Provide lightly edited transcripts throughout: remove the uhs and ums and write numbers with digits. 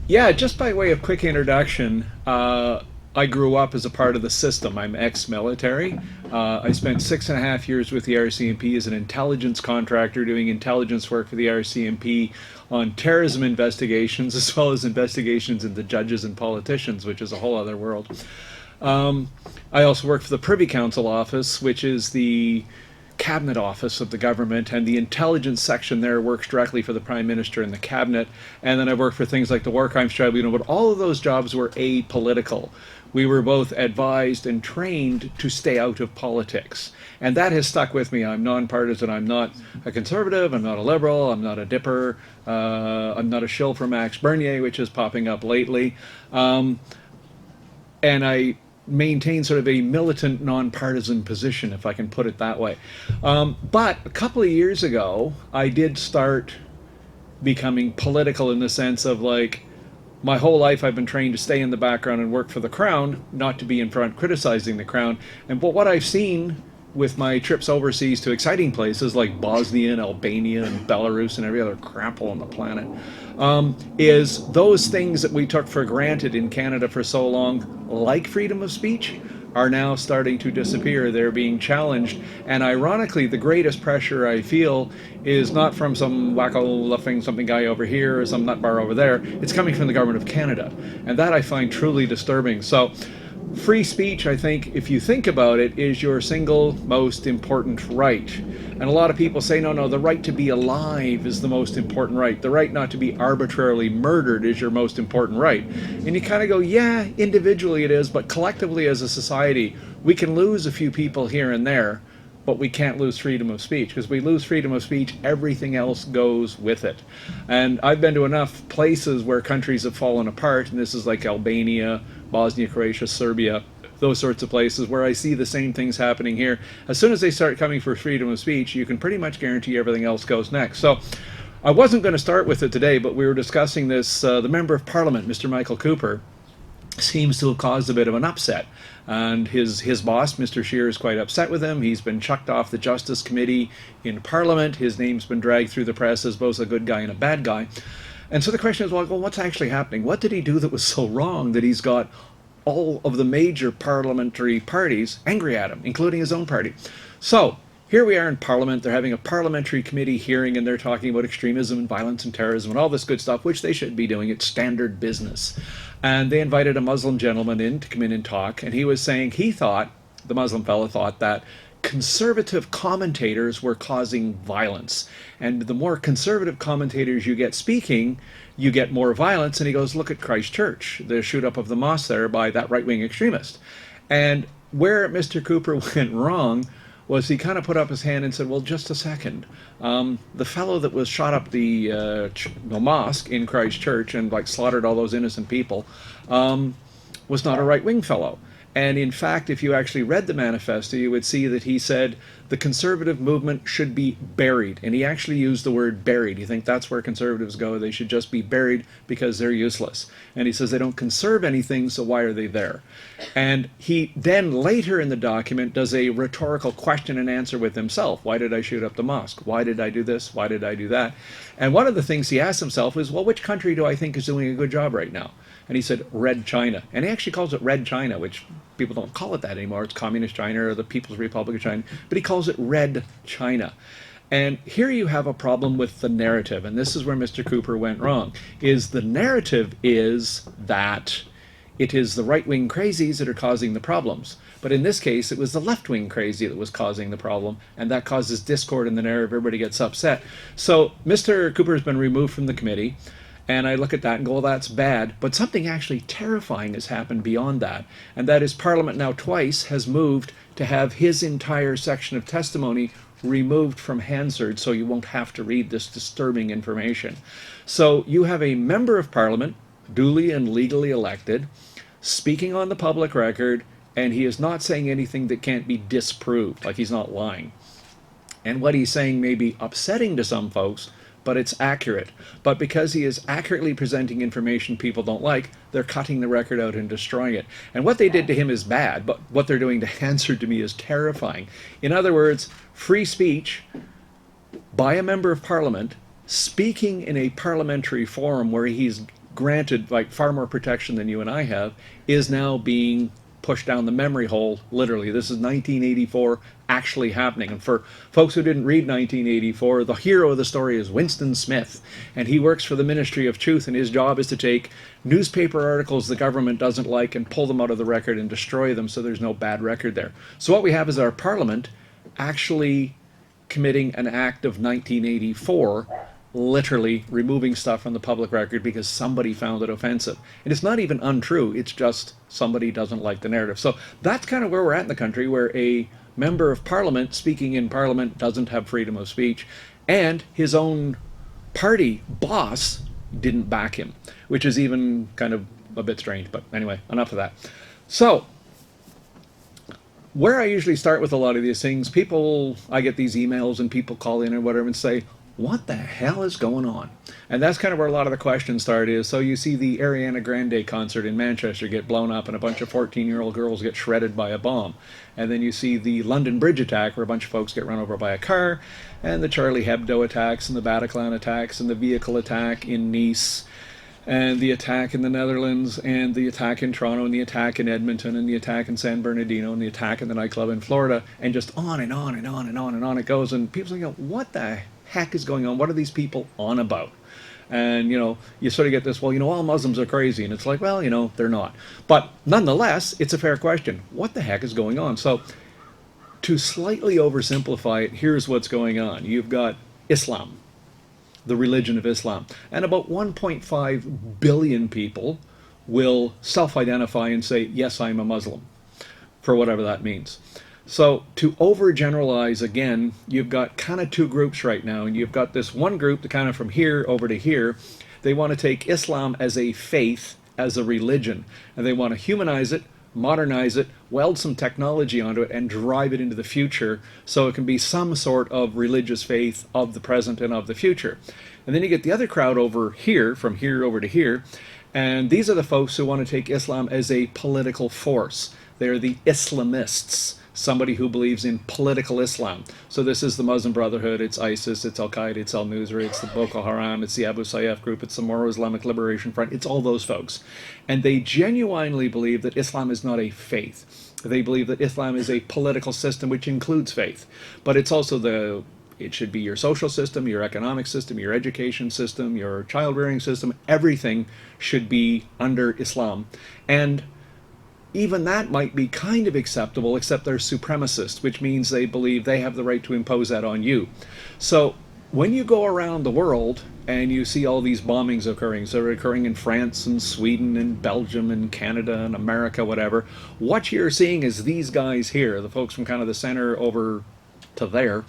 Yeah, just by way of quick introduction, I grew up as a part of the system. I'm ex-military. I spent 6.5 years with the RCMP as an intelligence contractor doing intelligence work for the RCMP on terrorism investigations as well as investigations into judges and politicians, which is a whole other world. Um, I also work for the Privy Council office, which is the cabinet office of the government, and the intelligence section there works directly for the prime minister and the cabinet. And then I worked for things like the War Crimes Tribunal, but all of those jobs were apolitical. We were both advised and trained to stay out of politics. And that has stuck with me. I'm nonpartisan. I'm not a conservative. I'm not a liberal. I'm not a dipper. I'm not a shill for Max Bernier, which is popping up lately. Um, and I maintain sort of a militant, nonpartisan position, if I can put it that way. But a couple of years ago, I did start becoming political in the sense of like, my whole life I've been trained to stay in the background and work for the crown, not to be in front criticizing the crown. And but what I've seen with my trips overseas to exciting places like Bosnia and Albania and Belarus and every other crapple on the planet, is those things that we took for granted in Canada for so long, like freedom of speech, are now starting to disappear. They're being challenged. And ironically, the greatest pressure I feel is not from some wacko luffing something guy over here or some nut bar over there. It's coming from the government of Canada. And that I find truly disturbing. So free speech, I think, if you think about it, is your single most important right. And a lot of people say, no, no, the right to be alive is the most important right. The right not to be arbitrarily murdered is your most important right. And you kind of go, yeah, individually it is, but collectively as a society, we can lose a few people here and there, but we can't lose freedom of speech, because we lose freedom of speech, everything else goes with it. And I've been to enough places where countries have fallen apart, and this is like Albania, Bosnia, Croatia, Serbia, those sorts of places where I see the same things happening here. As soon as they start coming for freedom of speech, you can pretty much guarantee everything else goes next. So I wasn't going to start with it today, but we were discussing this. The Member of Parliament, Mr. Michael Cooper, seems to have caused a bit of an upset. And his boss, Mr. Scheer, is quite upset with him. He's been chucked off the Justice Committee in Parliament. His name's been dragged through the press as both a good guy and a bad guy. And so the question is, well, what's actually happening? What did he do that was so wrong that he's got all of the major parliamentary parties angry at him, including his own party? So here we are in Parliament. They're having a parliamentary committee hearing, and they're talking about extremism and violence and terrorism and all this good stuff, which they should be doing. It's standard business. And they invited a Muslim gentleman in to come in and talk, and he was saying he thought, the Muslim fellow thought, that conservative commentators were causing violence. And the more conservative commentators you get speaking, you get more violence. And he goes, look at Christchurch, the shoot up of the mosque there by that right-wing extremist. And where Mr. Cooper went wrong was he kind of put up his hand and said, well, just a second. The fellow that was shot up the mosque in Christchurch and like slaughtered all those innocent people was not a right-wing fellow. And in fact, if you actually read the manifesto, you would see that he said the conservative movement should be buried. And he actually used the word buried. You think that's where conservatives go? They should just be buried because they're useless. And he says they don't conserve anything, so why are they there? And he then later in the document does a rhetorical question and answer with himself. Why did I shoot up the mosque? Why did I do this? Why did I do that? And one of the things he asked himself is, well, which country do I think is doing a good job right now? And he said, Red China. And he actually calls it Red China, which people don't call it that anymore. It's Communist China or the People's Republic of China. But he calls it Red China. And here you have a problem with the narrative. And this is where Mr. Cooper went wrong. Is the narrative is that it is the right-wing crazies that are causing the problems. But in this case, it was the left-wing crazy that was causing the problem. And that causes discord in the narrative. Everybody gets upset. So Mr. Cooper has been removed from the committee. And I look at that and go, well, that's bad. But something actually terrifying has happened beyond that. And that is Parliament now twice has moved to have his entire section of testimony removed from Hansard so you won't have to read this disturbing information. So you have a member of Parliament, duly and legally elected, speaking on the public record, and he is not saying anything that can't be disproved, like he's not lying. And what he's saying may be upsetting to some folks, but it's accurate. But because he is accurately presenting information people don't like, they're cutting the record out and destroying it. And what they did to him is bad, but what they're doing to Hansard to me is terrifying. In other words, free speech by a member of Parliament speaking in a parliamentary forum where he's granted like far more protection than you and I have, is now being pushed down the memory hole, literally. This is 1984 actually happening. And for folks who didn't read 1984, the hero of the story is Winston Smith, and he works for the Ministry of Truth, and his job is to take newspaper articles the government doesn't like and pull them out of the record and destroy them so there's no bad record there. So what we have is our parliament actually committing an act of 1984, literally removing stuff from the public record because somebody found it offensive. And it's not even untrue, it's just somebody doesn't like the narrative. So that's kind of where we're at in the country, where a member of parliament speaking in parliament doesn't have freedom of speech, and his own party boss didn't back him, which is even kind of a bit strange. But anyway, enough of that. So where I usually start with a lot of these things, I get these emails and people call in or whatever and say, what the hell is going on? And that's kind of where a lot of the questions start is, so you see the Ariana Grande concert in Manchester get blown up and a bunch of 14-year-old girls get shredded by a bomb. And then you see the London Bridge attack where a bunch of folks get run over by a car, and the Charlie Hebdo attacks and the Bataclan attacks and the vehicle attack in Nice, and the attack in the Netherlands, and the attack in Toronto, and the attack in Edmonton, and the attack in San Bernardino, and the attack in the nightclub in Florida, and just on and on and on and on and on it goes. And people go, what the heck is going on? What are these people on about? And, you sort of get this, well, all Muslims are crazy. And it's like, well, they're not. But nonetheless, it's a fair question. What the heck is going on? So to slightly oversimplify it, here's what's going on. You've got Islam, the religion of Islam. And about 1.5 billion people will self-identify and say, yes, I'm a Muslim, for whatever that means. So to overgeneralize again, you've got kind of two groups right now, and you've got this one group that kind of from here over to here, they want to take Islam as a faith, as a religion, and they want to humanize it, modernize it, weld some technology onto it, and drive it into the future so it can be some sort of religious faith of the present and of the future. And then you get the other crowd over here, from here over to here, and these are the folks who want to take Islam as a political force. They're the Islamists. Somebody who believes in political Islam. So this is the Muslim Brotherhood, it's ISIS, it's Al-Qaeda, it's Al-Nusra, it's the Boko Haram, it's the Abu Sayyaf group, it's the Moro Islamic Liberation Front, it's all those folks. And they genuinely believe that Islam is not a faith. They believe that Islam is a political system which includes faith. But it's also it should be your social system, your economic system, your education system, your child-rearing system, everything should be under Islam. And even that might be kind of acceptable, except they're supremacist, which means they believe they have the right to impose that on you. So when you go around the world and you see all these bombings occurring, so they're occurring in France and Sweden and Belgium and Canada and America, whatever, what you're seeing is these guys here, the folks from kind of the center over to there,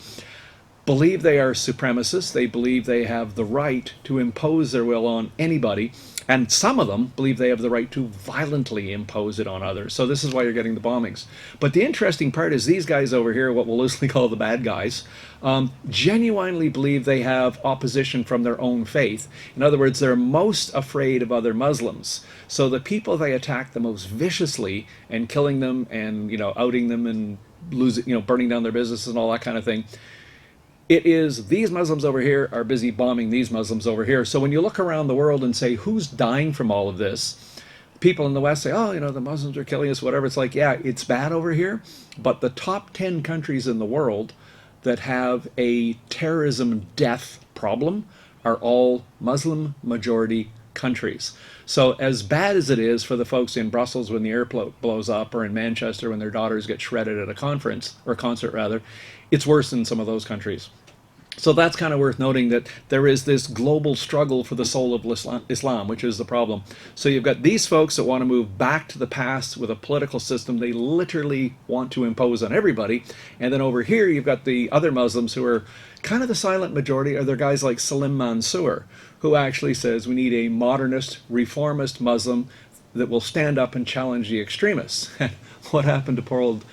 believe they are supremacists. They believe they have the right to impose their will on anybody. And some of them believe they have the right to violently impose it on others. So this is why you're getting the bombings. But the interesting part is these guys over here, what we'll loosely call the bad guys, genuinely believe they have opposition from their own faith. In other words, they're most afraid of other Muslims. So the people they attack the most viciously and killing them and, outing them and burning down their businesses and all that kind of thing, it is these Muslims over here are busy bombing these Muslims over here. So when you look around the world and say, who's dying from all of this? People in the West say, oh, the Muslims are killing us, whatever. It's like, yeah, it's bad over here. But the top 10 countries in the world that have a terrorism death problem are all Muslim majority countries. So as bad as it is for the folks in Brussels when the airport blows up, or in Manchester when their daughters get shredded at a conference, or concert rather, it's worse in some of those countries. So that's kind of worth noting, that there is this global struggle for the soul of Islam, which is the problem. So you've got these folks that want to move back to the past with a political system they literally want to impose on everybody. And then over here you've got the other Muslims who are kind of the silent majority, are there guys like Salim Mansour, who actually says we need a modernist, reformist Muslim that will stand up and challenge the extremists. And what happened to poor old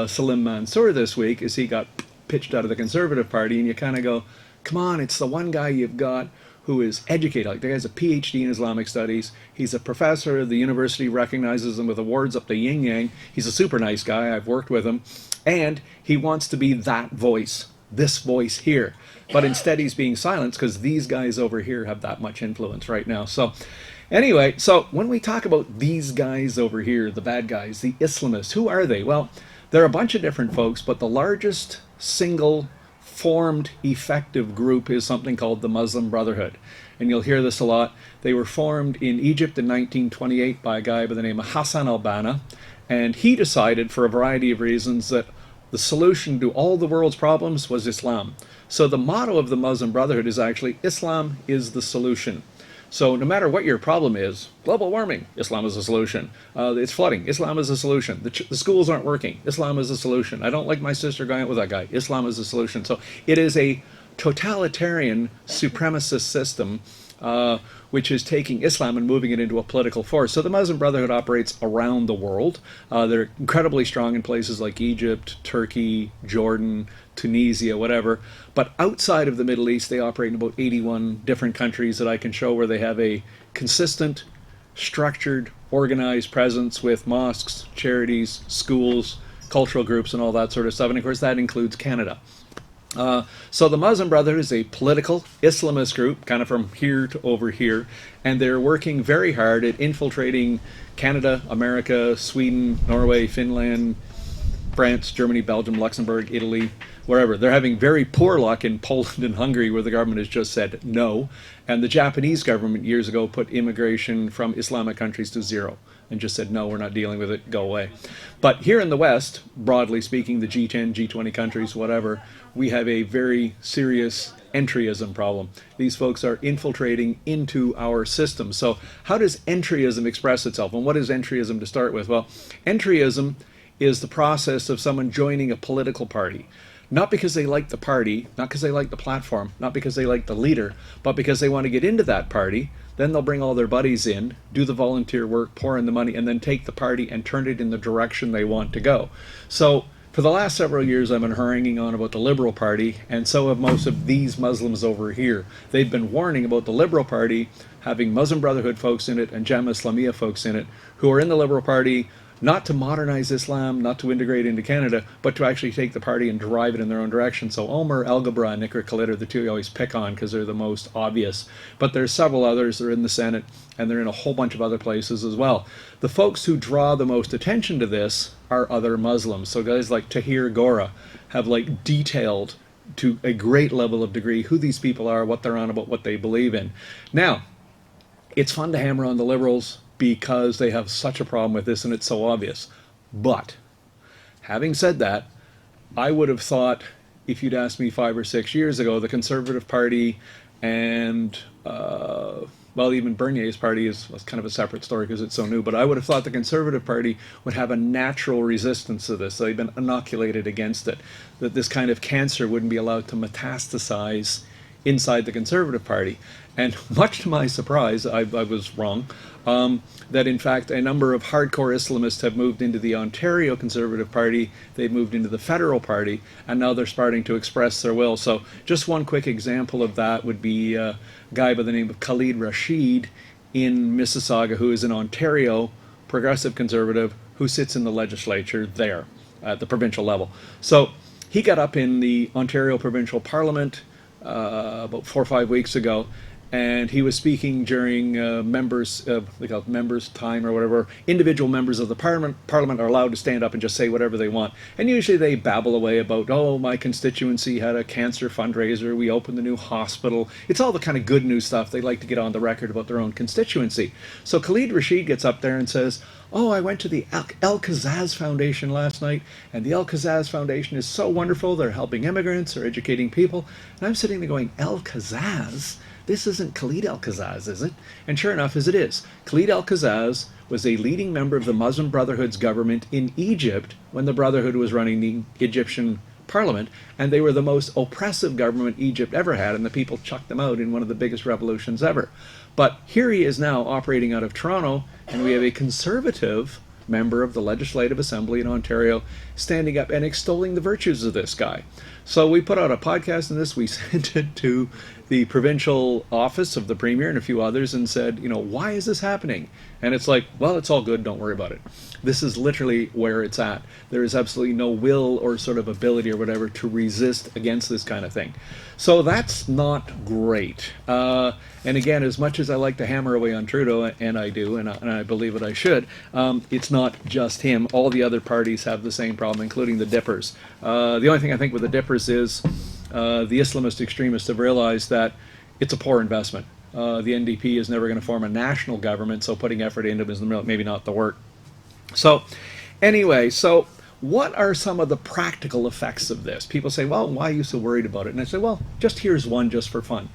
Salim Mansour this week is he got pitched out of the Conservative Party, and you kind of go, come on, it's the one guy you've got who is educated. Like, the guy's a PhD in Islamic studies. He's a professor. The university recognizes him with awards up to yin yang. He's a super nice guy. I've worked with him. And he wants to be that voice, this voice here. But instead he's being silenced because these guys over here have that much influence right now. So Anyway, so when we talk about these guys over here, the bad guys, the Islamists, who are they? Well, they're a bunch of different folks, but the largest single formed effective group is something called the Muslim Brotherhood. And you'll hear this a lot. They were formed in Egypt in 1928 by a guy by the name of Hassan al-Banna, and he decided for a variety of reasons that the solution to all the world's problems was Islam. So the motto of the Muslim Brotherhood is actually Islam is the solution. So no matter what your problem is, global warming, Islam is a solution. It's flooding, Islam is a solution. The schools aren't working, Islam is a solution. I don't like my sister going out with that guy, Islam is a solution. So it is a totalitarian supremacist system which is taking Islam and moving it into a political force. So the Muslim Brotherhood operates around the world. They're incredibly strong in places like Egypt, Turkey, Jordan, Tunisia, whatever. But outside of the Middle East, they operate in about 81 different countries that I can show where they have a consistent, structured, organized presence with mosques, charities, schools, cultural groups, and all that sort of stuff. And of course, that includes Canada. So the Muslim Brotherhood is a political Islamist group, kind of from here to over here, and they're working very hard at infiltrating Canada, America, Sweden, Norway, Finland, France, Germany, Belgium, Luxembourg, Italy, wherever. They're having very poor luck in Poland and Hungary, where the government has just said no. And the Japanese government years ago put immigration from Islamic countries to zero and just said, no, we're not dealing with it, go away. But here in the West, broadly speaking, the G10, G20 countries, whatever, we have a very serious entryism problem. These folks are infiltrating into our system. So how does entryism express itself? And what is entryism to start with? Well, entryism is the process of someone joining a political party. Not because they like the party, not because they like the platform, not because they like the leader, but because they want to get into that party. Then they'll bring all their buddies in, do the volunteer work, pour in the money, and then take the party and turn it in the direction they want to go. So for the last several years, I've been haranguing on about the Liberal Party, and so have most of these Muslims over here. They've been warning about the Liberal Party having Muslim Brotherhood folks in it and Jamaah Islamiyah folks in it, who are in the Liberal Party not to modernize Islam, not to integrate into Canada, but to actually take the party and drive it in their own direction. So Omar El-Gabra and Nikra Khalid are the two you always pick on because they're the most obvious. But there's several others. They're in the Senate, and they're in a whole bunch of other places as well. The folks who draw the most attention to this are other Muslims. So guys like Tahir Gora have like detailed to a great level of degree who these people are, what they're on about, what they believe in. Now, it's fun to hammer on the liberals because they have such a problem with this and it's so obvious. But having said that, I would have thought, if you'd asked me 5 or 6 years ago, the Conservative Party and well, even Bernier's party was kind of a separate story because it's so new, but I would have thought the Conservative Party would have a natural resistance to this. They've been inoculated against it, that this kind of cancer wouldn't be allowed to metastasize inside the Conservative Party. And much to my surprise, I was wrong, that in fact a number of hardcore Islamists have moved into the Ontario Conservative Party, they've moved into the Federal Party, and now they're starting to express their will. So just one quick example of that would be a guy by the name of Khalid Rashid in Mississauga, who is an Ontario progressive conservative who sits in the legislature there at the provincial level. So he got up in the Ontario Provincial Parliament about 4 or 5 weeks ago, and he was speaking during members' they call it members' time or whatever. Individual members of the parliament are allowed to stand up and just say whatever they want, and usually they babble away about, oh, my constituency had a cancer fundraiser, we opened the new hospital. It's all the kind of good news stuff. They like to get on the record about their own constituency. So Khalid Rashid gets up there and says, oh, I went to the El-Kazaz Foundation last night, and the El-Kazaz Foundation is so wonderful. They're helping immigrants, they're educating people. And I'm sitting there going, El-Kazaz? This isn't Khalid El-Kazaz, is it? And sure enough, as it is. Khalid El-Kazaz was a leading member of the Muslim Brotherhood's government in Egypt when the Brotherhood was running the Egyptian parliament, and they were the most oppressive government Egypt ever had, and the people chucked them out in one of the biggest revolutions ever. But here he is now operating out of Toronto, and we have a conservative member of the Legislative Assembly in Ontario standing up and extolling the virtues of this guy. So we put out a podcast on this. We sent it to the provincial office of the premier and a few others and said, why is this happening? And it's like, well, it's all good. Don't worry about it. This is literally where it's at. There is absolutely no will or sort of ability or whatever to resist against this kind of thing. So that's not great. And again, as much as I like to hammer away on Trudeau, and I do, and I believe it I should, it's not just him. All the other parties have the same problem, including the Dippers. The only thing I think with the Dippers is the Islamist extremists have realized that it's a poor investment. The NDP is never going to form a national government, so putting effort into it is maybe not the work. So anyway, so what are some of the practical effects of this? People say, well, why are you so worried about it? And I say, well, here's one just for fun.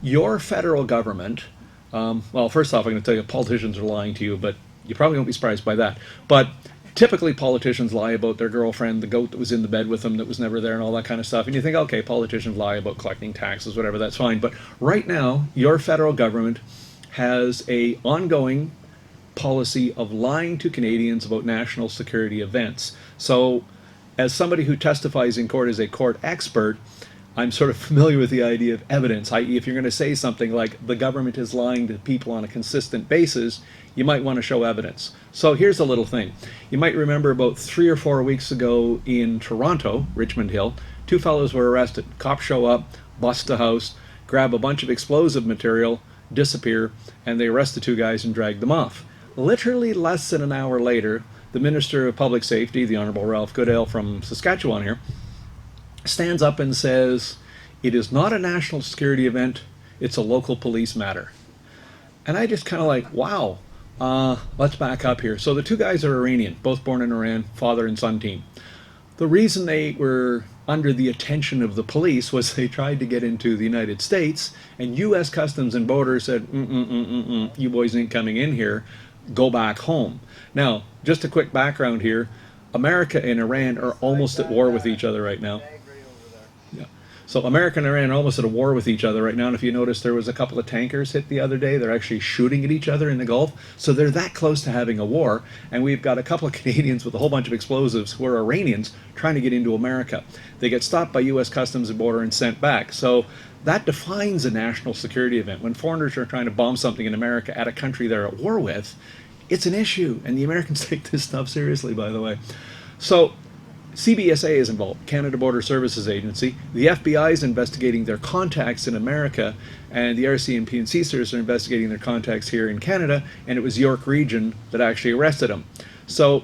Your federal government, well, first off, I'm going to tell you politicians are lying to you, but you probably won't be surprised by that. But typically politicians lie about their girlfriend, the goat that was in the bed with them that was never there, and all that kind of stuff. And you think, okay, politicians lie about collecting taxes, whatever, that's fine. But right now, your federal government has a ongoing policy of lying to Canadians about national security events. So as somebody who testifies in court as a court expert, I'm sort of familiar with the idea of evidence, i.e. if you're going to say something like the government is lying to people on a consistent basis, you might want to show evidence. So here's a little thing. You might remember about 3 or 4 weeks ago in Toronto, Richmond Hill, 2 fellows were arrested. Cops show up, bust the house, grab a bunch of explosive material, disappear, and they arrest the 2 guys and drag them off. Literally less than an hour later, the Minister of Public Safety, the Honourable Ralph Goodale from Saskatchewan here, stands up and says, it is not a national security event, it's a local police matter. And I just kind of like, wow, let's back up here. So the 2 guys are Iranian, both born in Iran, father and son team. The reason they were under the attention of the police was they tried to get into the United States, and U.S. Customs and Border said, you boys ain't coming in here, go back home. Now, just a quick background here, America and Iran are almost at war with each other right now. Yeah. So America and Iran are almost at a war with each other right now, and if you notice, there was a couple of tankers hit the other day. They're actually shooting at each other in the Gulf, so they're that close to having a war, and we've got a couple of Canadians with a whole bunch of explosives who are Iranians trying to get into America. They get stopped by U.S. Customs and Border and sent back. So that defines a national security event. When foreigners are trying to bomb something in America at a country they're at war with, it's an issue, and the Americans take this stuff seriously, by the way. So CBSA is involved, Canada Border Services Agency. The FBI is investigating their contacts in America, and the RCMP and CSIRS are investigating their contacts here in Canada, and it was York Region that actually arrested them. So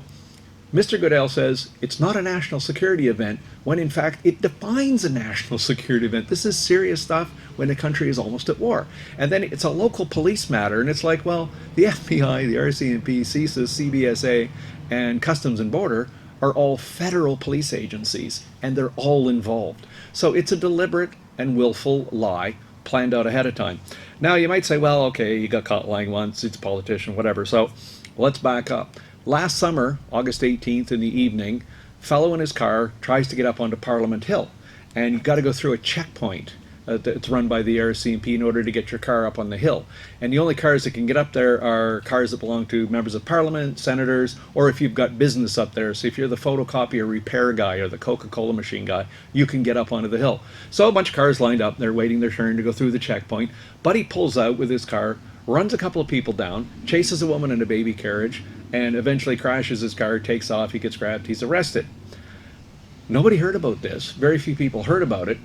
Mr. Goodale says it's not a national security event, when in fact it defines a national security event. This is serious stuff when a country is almost at war. And then it's a local police matter, and it's like, well, the FBI, the RCMP, CSIS, CBSA, and Customs and Border are all federal police agencies, and they're all involved. So it's a deliberate and willful lie planned out ahead of time. Now you might say, well, okay, you got caught lying once, it's a politician, whatever. So let's back up. Last summer, August 18th in the evening, fellow in his car tries to get up onto Parliament Hill, and you've got to go through a checkpoint that's run by the RCMP in order to get your car up on the hill. And the only cars that can get up there are cars that belong to members of parliament, senators, or if you've got business up there. So if you're the photocopy or repair guy or the Coca-Cola machine guy, you can get up onto the hill. So a bunch of cars lined up, they're waiting their turn to go through the checkpoint. Buddy pulls out with his car, runs a couple of people down, chases a woman in a baby carriage, and eventually crashes his car, takes off, he gets grabbed, he's arrested. Nobody heard about this. Very few people heard about it.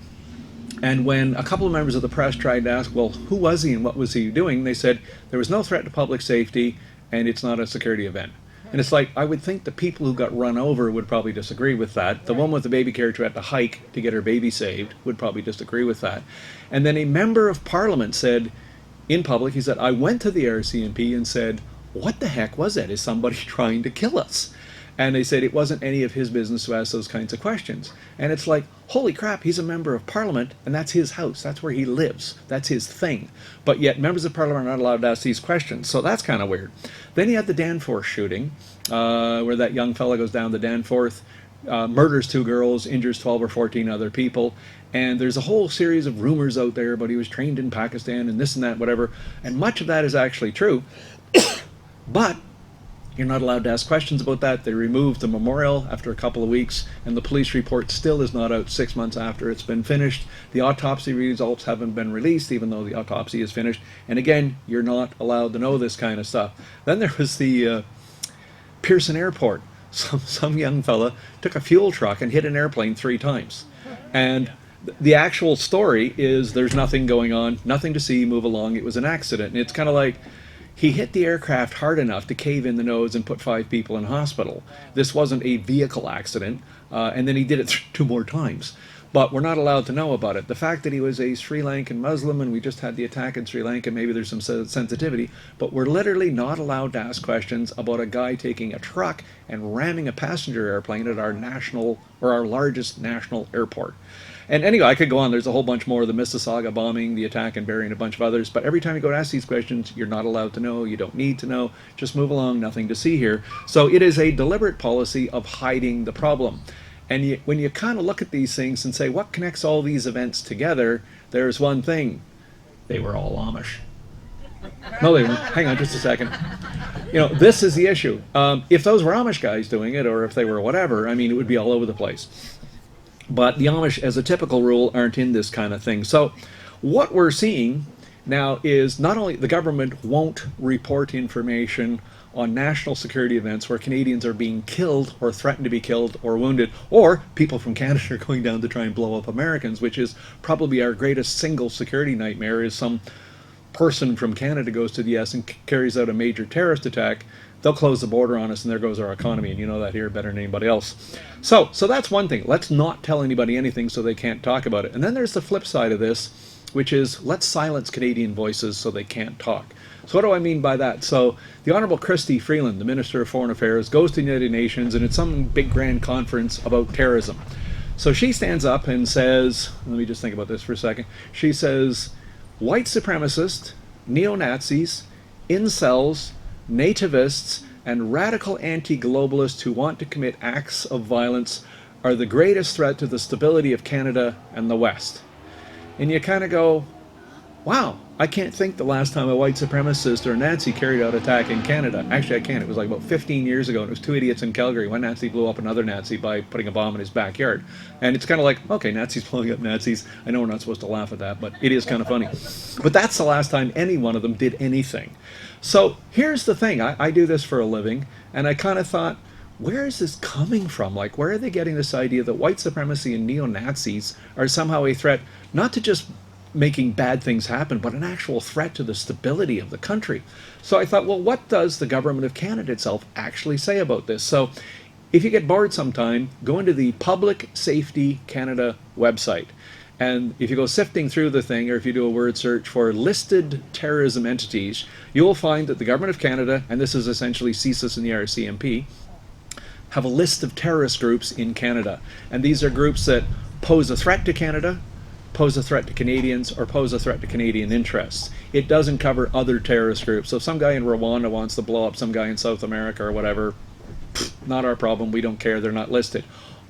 And when a couple of members of the press tried to ask, well, who was he and what was he doing? They said there was no threat to public safety and it's not a security event. And it's like, I would think the people who got run over would probably disagree with that. The one with the baby carriage who had to hike to get her baby saved would probably disagree with that. And then a member of parliament said in public, he said, I went to the RCMP and said, what the heck was that? Is somebody trying to kill us? And they said it wasn't any of his business to ask those kinds of questions. And it's like, holy crap, he's a member of parliament, and that's his house. That's where he lives. That's his thing. But yet members of parliament are not allowed to ask these questions. So that's kind of weird. Then you had the Danforth shooting, where that young fella goes down the Danforth, murders 2 girls, injures 12 or 14 other people. And there's a whole series of rumors out there about he was trained in Pakistan and this and that, whatever. And much of that is actually true. But You're not allowed to ask questions about that. They removed the memorial after a couple of weeks, and the police report still is not out 6 months after it's been finished. The autopsy results haven't been released, even though the autopsy is finished. And again, you're not allowed to know this kind of stuff. Then there was the Pearson Airport. Some young fella took a fuel truck and hit an airplane 3 times. And the actual story is there's nothing going on, nothing to see, move along. It was an accident. And it's kind of like, he hit the aircraft hard enough to cave in the nose and put 5 people in hospital. This wasn't a vehicle accident, and then he did it 2 more times. But we're not allowed to know about it. The fact that he was a Sri Lankan Muslim and we just had the attack in Sri Lanka, maybe there's some sensitivity, but we're literally not allowed to ask questions about a guy taking a truck and ramming a passenger airplane at our national, or our largest national airport. And anyway, I could go on. There's a whole bunch more. The Mississauga bombing, the attack in Barrie, and a bunch of others. But every time you go to ask these questions, you're not allowed to know. You don't need to know. Just move along. Nothing to see here. So it is a deliberate policy of hiding the problem. And when you kind of look at these things and say, what connects all these events together, there's one thing. They were all Amish. No, they weren't. Hang on just a second. You know, this is the issue. If those were Amish guys doing it, or if they were whatever, I mean, it would be all over the place. But the Amish, as a typical rule, aren't in this kind of thing. So what we're seeing now is not only the government won't report information on national security events where Canadians are being killed or threatened to be killed or wounded, or people from Canada are going down to try and blow up Americans, which is probably our greatest single security nightmare, is some person from Canada goes to the US and carries out a major terrorist attack. They'll close the border on us, and there goes our economy, and you know that here better than anybody else. So that's one thing. Let's not tell anybody anything so they can't talk about it. And then there's the flip side of this, which is let's silence Canadian voices so they can't talk. So what do I mean by that? So the Honourable Chrystia Freeland, the Minister of Foreign Affairs, goes to the United Nations, and it's some big grand conference about terrorism. So she stands up and says, let me just think about this for a second. She says, white supremacists, neo-Nazis, incels, nativists, and radical anti-globalists who want to commit acts of violence are the greatest threat to the stability of Canada and the West. And you kind of go, wow, I can't think the last time a white supremacist or a Nazi carried out an attack in Canada. Actually, I can. It was like about 15 years ago, and it was 2 idiots in Calgary. One Nazi blew up another Nazi by putting a bomb in his backyard. And it's kind of like, okay, Nazis blowing up Nazis. I know we're not supposed to laugh at that, but it is kind of funny. But that's the last time any one of them did anything. So here's the thing. I do this for a living, and I kind of thought, where is this coming from? Like, where are they getting this idea that white supremacy and neo-Nazis are somehow a threat, not to just making bad things happen, but an actual threat to the stability of the country? So I thought, well, what does the government of Canada itself actually say about this? So if you get bored sometime, go into the Public Safety Canada website. And if you go sifting through the thing, or if you do a word search for listed terrorism entities, you'll find that the government of Canada, and this is essentially CSIS and the RCMP, have a list of terrorist groups in Canada. And these are groups that pose a threat to Canada, pose a threat to Canadians, or pose a threat to Canadian interests. It doesn't cover other terrorist groups. So if some guy in Rwanda wants to blow up some guy in South America or whatever, not our problem, we don't care, they're not listed.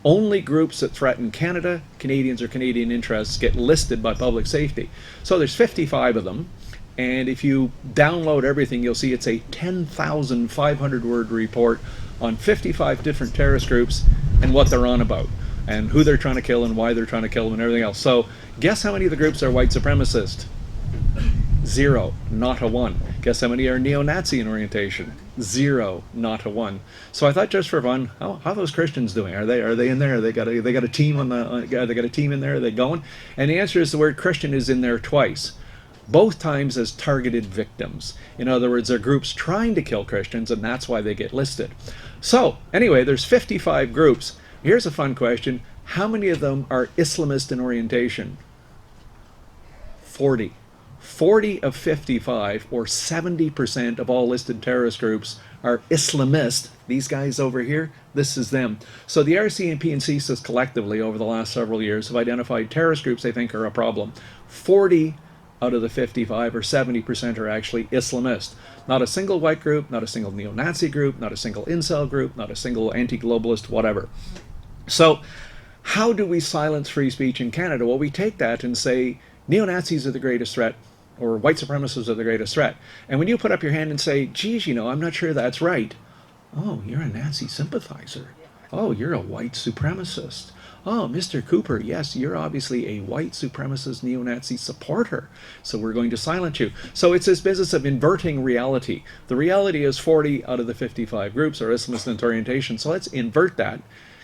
Only groups that threaten Canada, Canadians, or Canadian interests get listed by public safety. So there's 55 of them, and if you download everything, you'll see it's a 10,500 word report on 55 different terrorist groups and what they're on about, and who they're trying to kill and why they're trying to kill them and everything else. So guess how many of the groups are white supremacist? 0, not a 1. Guess how many are neo-Nazi in orientation? 0, not a 1. So I thought, just for fun, how are those Christians doing? Are they in there? They got a team on the they got a team in there? Are they going? And the answer is the word Christian is in there twice, both times as targeted victims. In other words, they're groups trying to kill Christians, and that's why they get listed. So anyway, there's 55 groups. Here's a fun question: how many of them are Islamist in orientation? 40. 40 of 55, or 70% of all listed terrorist groups, are Islamist. These guys over here, this is them. So the RCMP and CSIS collectively over the last several years have identified terrorist groups they think are a problem. 40 out of the 55, or 70%, are actually Islamist. Not a single white group, not a single neo-Nazi group, not a single incel group, not a single anti-globalist, whatever. So how do we silence free speech in Canada? Well, we take that and say neo-Nazis are the greatest threat, or white supremacists are the greatest threat. And when you put up your hand and say, geez, I'm not sure that's right, Oh, you're a Nazi sympathizer. Oh, you're a white supremacist. Oh, Mr. Cooper, yes, you're obviously a white supremacist neo-Nazi supporter. So we're going to silence you. So it's this business of inverting reality. The reality is 40 out of the 55 groups are Islamist in orientation. So let's invert that.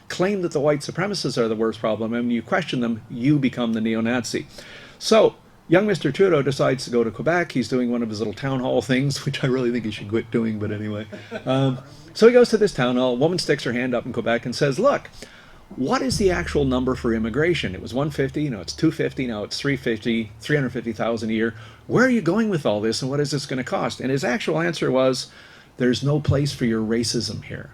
Claim that the white supremacists are the worst problem, and when you question them, you become the neo-Nazi. So young Mr. Trudeau decides to go to Quebec. He's doing one of his little town hall things, which I really think he should quit doing, but anyway. So he goes to this town hall. A woman sticks her hand up in Quebec and says, look, what is the actual number for immigration? It was 150, now it's 250, now it's 350, 350,000 a year. Where are you going with all this, and what is this going to cost? And his actual answer was, there's no place for your racism here.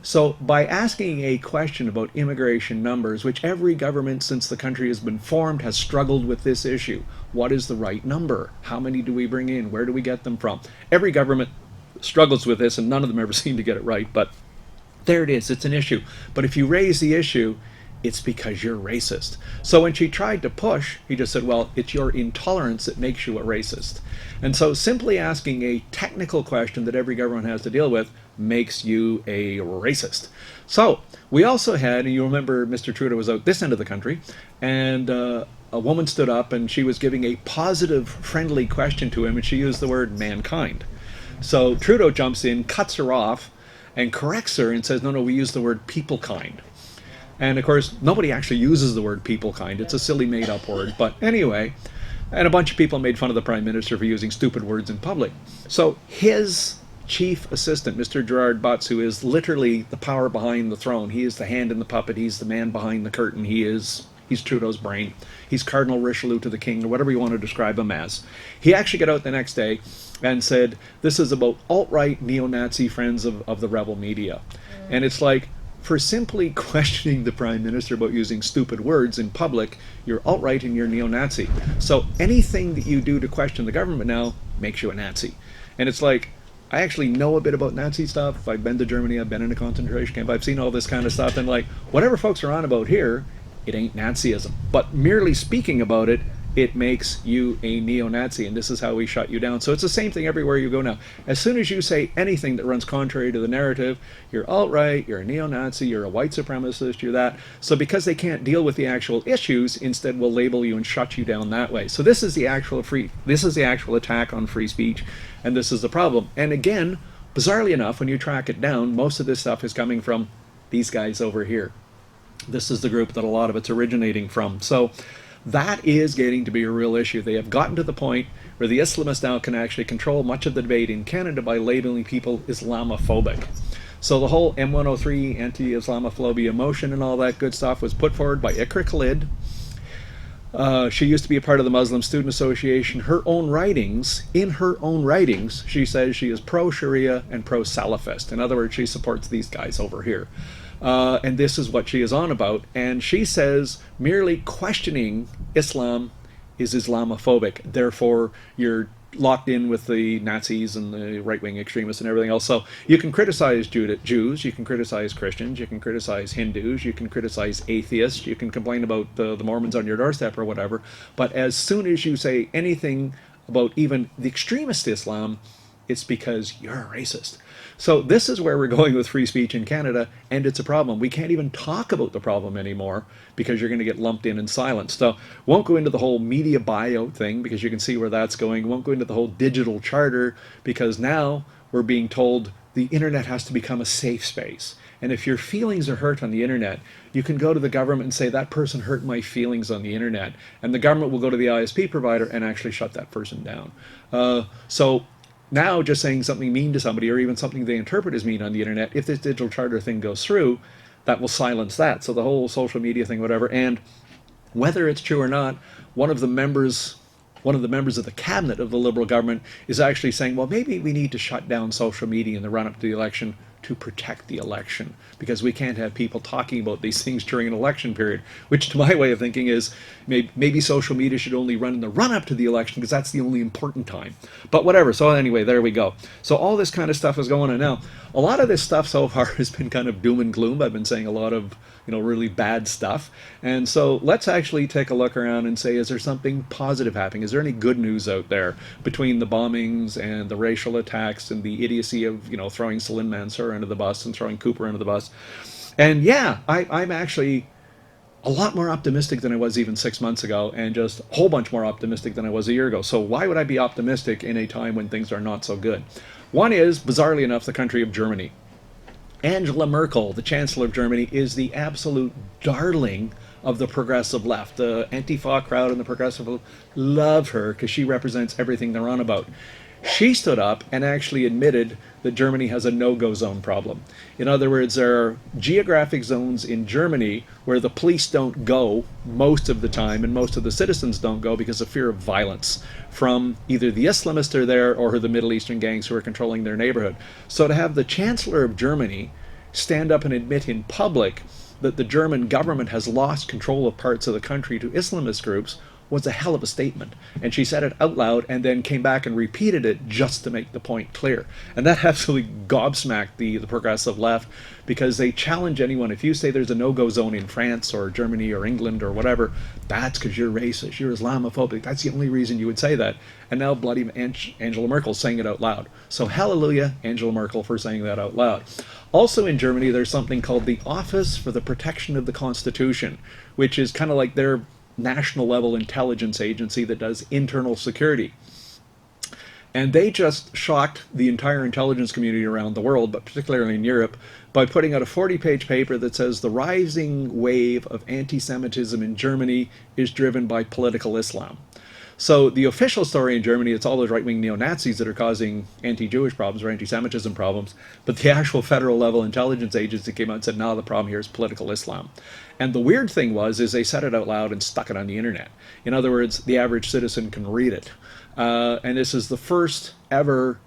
So by asking a question about immigration numbers, which every government since the country has been formed has struggled with this issue. What is the right number? How many do we bring in? Where do we get them from? Every government struggles with this, and none of them ever seem to get it right, but there it is. It's an issue. But if you raise the issue, it's because you're racist. So when she tried to push, he just said, well, it's your intolerance that makes you a racist. And so simply asking a technical question that every government has to deal with makes you a racist. So we also had, and you remember Mr. Trudeau was out this end of the country, and a woman stood up and she was giving a positive, friendly question to him, and she used the word mankind. So Trudeau jumps in, cuts her off, and corrects her and says, no, we use the word people kind. And of course, nobody actually uses the word people kind. It's a silly made up word. But anyway, and a bunch of people made fun of the Prime Minister for using stupid words in public. So his chief assistant, Mr. Gerard Butts, who is literally the power behind the throne, he is the hand in the puppet, he's the man behind the curtain, he's Trudeau's brain. He's Cardinal Richelieu to the king, or whatever you want to describe him as. He actually got out the next day and said, this is about alt-right neo-Nazi friends of the rebel media. And it's like, for simply questioning the Prime Minister about using stupid words in public, you're alt-right and you're neo-Nazi. So anything that you do to question the government now makes you a Nazi. And it's like, I actually know a bit about Nazi stuff. I've been to Germany, I've been in a concentration camp, I've seen all this kind of stuff, and like, whatever folks are on about here, it ain't Nazism. But merely speaking about it, it makes you a neo-Nazi, and this is how we shut you down. So it's the same thing everywhere you go now. As soon as you say anything that runs contrary to the narrative, you're alt-right, you're a neo-Nazi, you're a white supremacist, you're that. So because they can't deal with the actual issues, instead will label you and shut you down that way. So this is the actual attack on free speech, and this is the problem. And again, bizarrely enough, when you track it down, most of this stuff is coming from these guys over here. This is the group that a lot of it's originating from. So that is getting to be a real issue. They have gotten to the point where the Islamists now can actually control much of the debate in Canada by labeling people Islamophobic. So the whole M103 anti-Islamophobia motion and all that good stuff was put forward by Iqra Khalid. She used to be a part of the Muslim Student Association. In her own writings, she says she is pro-Sharia and pro-Salafist. In other words, she supports these guys over here. And this is what she is on about. And she says merely questioning Islam is Islamophobic. Therefore, you're locked in with the Nazis and the right-wing extremists and everything else. So you can criticize Jews, you can criticize Christians, you can criticize Hindus, you can criticize atheists, you can complain about the Mormons on your doorstep or whatever. But as soon as you say anything about even the extremist Islam, it's because you're a racist. So this is where we're going with free speech in Canada, and it's a problem. We can't even talk about the problem anymore because you're going to get lumped in and silenced. So won't go into the whole media buyout thing because you can see where that's going. Won't go into the whole digital charter because now we're being told the internet has to become a safe space. And if your feelings are hurt on the internet, you can go to the government and say, that person hurt my feelings on the internet. And the government will go to the ISP provider and actually shut that person down. So now just saying something mean to somebody or even something they interpret as mean on the internet, if this digital charter thing goes through, that will silence that. So the whole social media thing, whatever. And whether it's true or not, one of the members of the cabinet of the Liberal government is actually saying, well, maybe we need to shut down social media in the run-up to the election. to protect the election, because we can't have people talking about these things during an election period, which to my way of thinking is maybe social media should only run in the run up to the election because that's the only important time. But whatever. So anyway, there we go. So all this kind of stuff is going on now. A lot of this stuff so far has been kind of doom and gloom. I've been saying a lot of, really bad stuff. And so let's actually take a look around and say, is there something positive happening? Is there any good news out there between the bombings and the racial attacks and the idiocy of, throwing Celine Mansour under the bus and throwing Cooper under the bus? And yeah, I'm actually a lot more optimistic than I was even 6 months ago, and just a whole bunch more optimistic than I was a year ago. So why would I be optimistic in a time when things are not so good? One is, bizarrely enough, the country of Germany. Angela Merkel, the Chancellor of Germany, is the absolute darling of the progressive left. The Antifa crowd and the progressive love her because she represents everything they're on about. She stood up and actually admitted that Germany has a no-go zone problem. In other words, there are geographic zones in Germany where the police don't go most of the time, and most of the citizens don't go because of fear of violence from either the Islamists are there or the Middle Eastern gangs who are controlling their neighborhood. So to have the Chancellor of Germany stand up and admit in public that the German government has lost control of parts of the country to Islamist groups was a hell of a statement. And she said it out loud and then came back and repeated it just to make the point clear. And that absolutely gobsmacked the progressive left, because they challenge anyone. If you say there's a no-go zone in France or Germany or England or whatever, that's because you're racist, you're Islamophobic. That's the only reason you would say that. And now bloody Angela Merkel's saying it out loud. So hallelujah, Angela Merkel, for saying that out loud. Also in Germany, there's something called the Office for the Protection of the Constitution, which is kind of like their national level intelligence agency that does internal security. And they just shocked the entire intelligence community around the world, but particularly in Europe, by putting out a 40-page paper that says the rising wave of anti-Semitism in Germany is driven by political Islam. So the official story in Germany, it's all those right-wing neo-Nazis that are causing anti-Jewish problems or anti-Semitism problems. But the actual federal level intelligence agency came out and said, no, the problem here is political Islam. And the weird thing is they said it out loud and stuck it on the internet. In other words, the average citizen can read it. And this is the first ever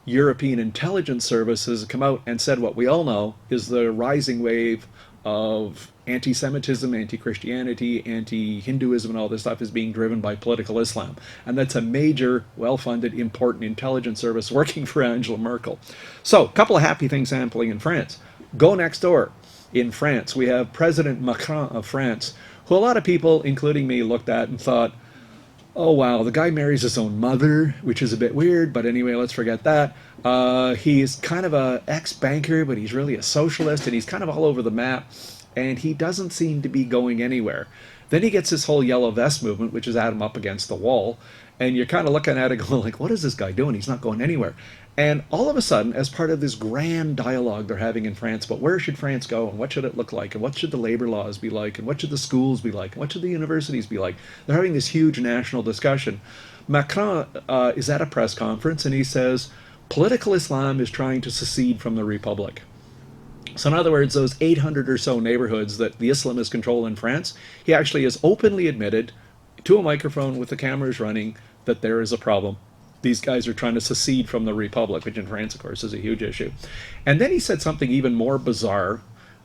European intelligence service has come out and said what we all know is the rising wave of anti-Semitism, anti-Christianity, anti-Hinduism, and all this stuff is being driven by political Islam. And that's a major, well-funded, important intelligence service working for Angela Merkel. So, a couple of happy things happening in France. Go next door. In France, we have President Macron of France, who a lot of people, including me, looked at and thought, oh wow, the guy marries his own mother, which is a bit weird, but anyway, let's forget that. He's kind of a ex-banker, but he's really a socialist, and he's kind of all over the map, and he doesn't seem to be going anywhere. Then he gets this whole yellow vest movement, which has had him up against the wall, and you're kind of looking at it going like, what is this guy doing? He's not going anywhere. And all of a sudden, as part of this grand dialogue they're having in France about where should France go and what should it look like and what should the labor laws be like and what should the schools be like and what should the universities be like, they're having this huge national discussion. Macron is at a press conference and he says, political Islam is trying to secede from the Republic. So in other words, those 800 or so neighborhoods that the Islamists control in France, he actually has openly admitted to a microphone with the cameras running that there is a problem. These guys are trying to secede from the Republic, which in France, of course, is a huge issue. And then he said something even more bizarre.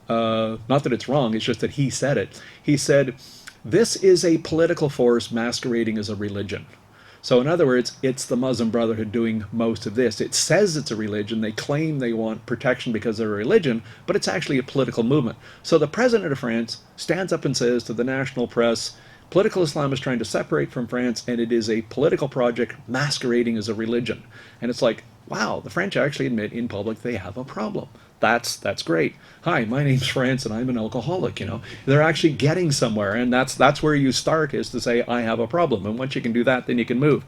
Not that it's wrong, it's just that he said it. He said, this is a political force masquerading as a religion. So in other words, it's the Muslim Brotherhood doing most of this. It says it's a religion. They claim they want protection because they're a religion, but it's actually a political movement. So the president of France stands up and says to the national press, political Islam is trying to separate from France, and it is a political project masquerading as a religion. And it's like, wow, the French actually admit in public they have a problem. That's great. Hi, my name's France, and I'm an alcoholic. They're actually getting somewhere, and that's where you start, is to say I have a problem. And once you can do that, then you can move.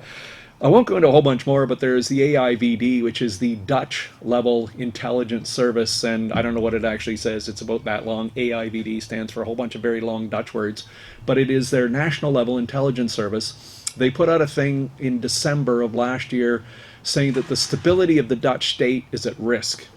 I won't go into a whole bunch more, but there's the AIVD, which is the Dutch level intelligence service, and I don't know what it actually says. It's about that long. AIVD stands for a whole bunch of very long Dutch words, but it is their national level intelligence service. They put out a thing in December of last year saying that the stability of the Dutch state is at risk.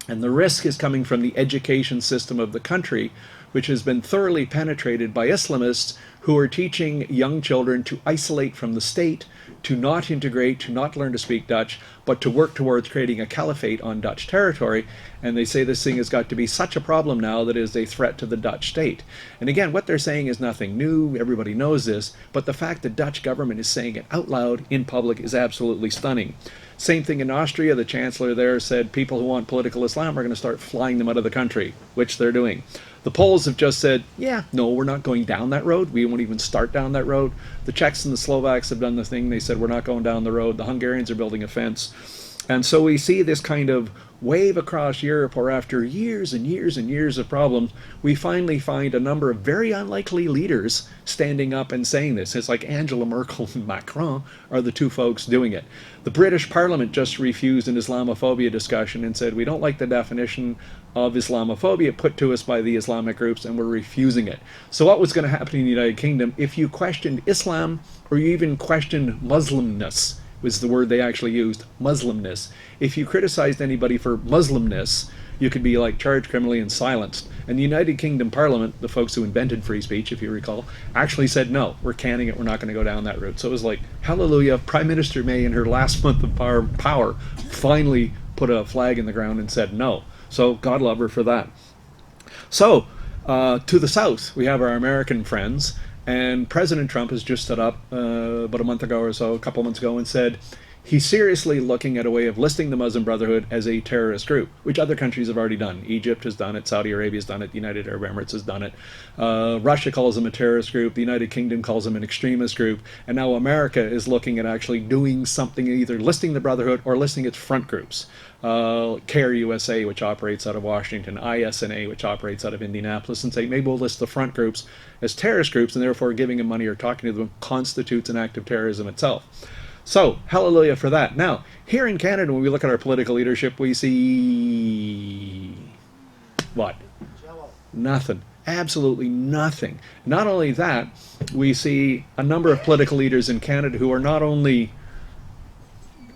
And the risk is coming from the education system of the country, which has been thoroughly penetrated by Islamists who are teaching young children to isolate from the state, to not integrate, to not learn to speak Dutch, but to work towards creating a caliphate on Dutch territory. And they say this thing has got to be such a problem now that it is a threat to the Dutch state. And again, what they're saying is nothing new. Everybody knows this. But the fact the Dutch government is saying it out loud in public is absolutely stunning. Same thing in Austria. The chancellor there said people who want political Islam are going to start flying them out of the country, which they're doing. The Poles have just said, yeah, no, we're not going down that road. We won't even start down that road. The Czechs and the Slovaks have done the thing. They said, we're not going down the road. The Hungarians are building a fence. And so we see this kind of wave across Europe where after years and years and years of problems, we finally find a number of very unlikely leaders standing up and saying this. It's like Angela Merkel and Macron are the two folks doing it. The British Parliament just refused an Islamophobia discussion and said, we don't like the definition of Islamophobia put to us by the Islamic groups, and we're refusing it. So what was going to happen in the United Kingdom if you questioned Islam or you even questioned Muslimness? Was the word they actually used, Muslimness. If you criticized anybody for Muslimness, you could be like charged criminally and silenced. And the United Kingdom Parliament, the folks who invented free speech, if you recall, actually said, no, we're canning it, we're not going to go down that route. So it was like, hallelujah, Prime Minister May in her last month of power finally put a flag in the ground and said no. So God love her for that. So to the south, we have our American friends. And President Trump has just stood up about a month ago or so, a couple of months ago, and said he's seriously looking at a way of listing the Muslim Brotherhood as a terrorist group, which other countries have already done. Egypt has done it, Saudi Arabia has done it, the United Arab Emirates has done it. Russia calls them a terrorist group, the United Kingdom calls them an extremist group, and now America is looking at actually doing something, either listing the Brotherhood or listing its front groups. CARE USA, which operates out of Washington, ISNA, which operates out of Indianapolis, and say maybe we'll list the front groups as terrorist groups, and therefore giving them money or talking to them constitutes an act of terrorism itself. So, hallelujah for that. Now, here in Canada, when we look at our political leadership, we see what? Nothing. Absolutely nothing. Not only that, we see a number of political leaders in Canada who are not only